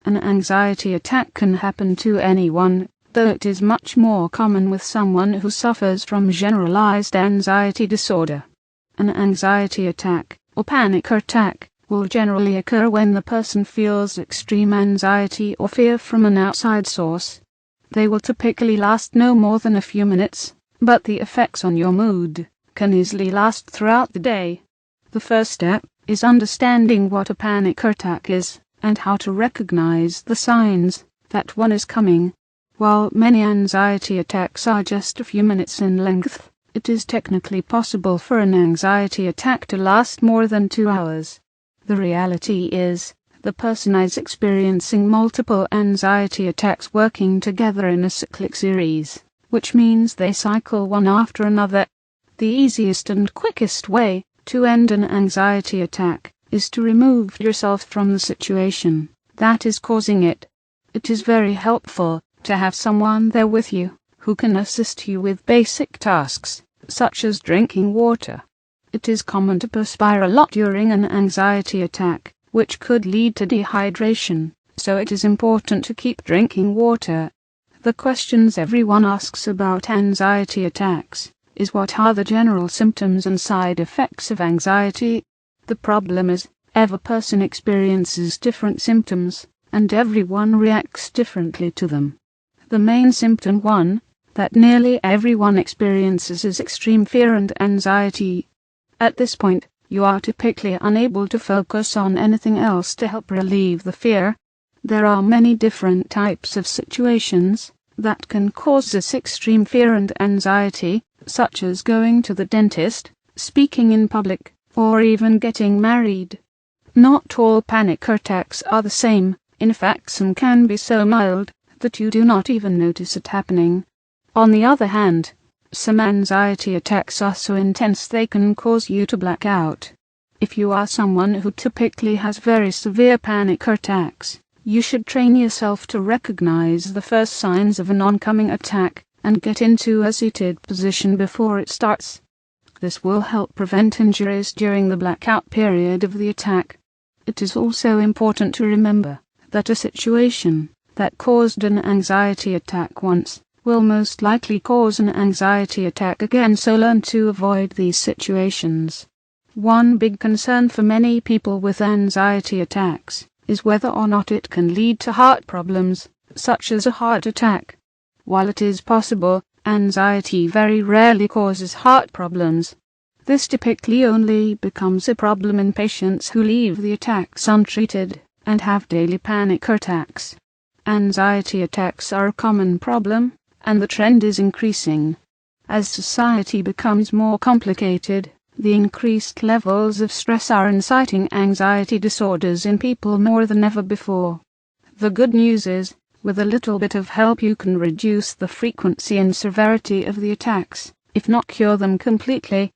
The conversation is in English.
An anxiety attack can happen to anyone, though it is much more common with someone who suffers from generalized anxiety disorder. An anxiety attack, or panic attack, will generally occur when the person feels extreme anxiety or fear from an outside source. They will typically last no more than a few minutes, but the effects on your mood can easily last throughout the day. The first step is understanding what a panic attack is, and how to recognize the signs that one is coming. While many anxiety attacks are just a few minutes in length, it is technically possible for an anxiety attack to last more than 2 hours. The reality is, the person is experiencing multiple anxiety attacks working together in a cyclic series, which means they cycle one after another. The easiest and quickest way to end an anxiety attack is to remove yourself from the situation that is causing it. It is very helpful to have someone there with you who can assist you with basic tasks, such as drinking water. It is common to perspire a lot during an anxiety attack, which could lead to dehydration, so it is important to keep drinking water. The questions everyone asks about anxiety attacks is, what are the general symptoms and side effects of anxiety? The problem is, every person experiences different symptoms, and everyone reacts differently to them. The main symptom one that nearly everyone experiences is extreme fear and anxiety. At this point, you are typically unable to focus on anything else to help relieve the fear. There are many different types of situations that can cause this extreme fear and anxiety, such as going to the dentist, speaking in public, or even getting married. Not all panic attacks are the same. In fact, some can be so mild that you do not even notice it happening. On the other hand, some anxiety attacks are so intense they can cause you to black out. If you are someone who typically has very severe panic attacks, you should train yourself to recognize the first signs of an oncoming attack and get into a seated position before it starts. This will help prevent injuries during the blackout period of the attack. It is also important to remember that a situation that caused an anxiety attack once will most likely cause an anxiety attack again, so learn to avoid these situations. One big concern for many people with anxiety attacks is whether or not it can lead to heart problems, such as a heart attack. While it is possible, anxiety very rarely causes heart problems. This typically only becomes a problem in patients who leave the attacks untreated and have daily panic attacks. Anxiety attacks are a common problem, and the trend is increasing. As society becomes more complicated, the increased levels of stress are inciting anxiety disorders in people more than ever before. The good news is, with a little bit of help you can reduce the frequency and severity of the attacks, if not cure them completely.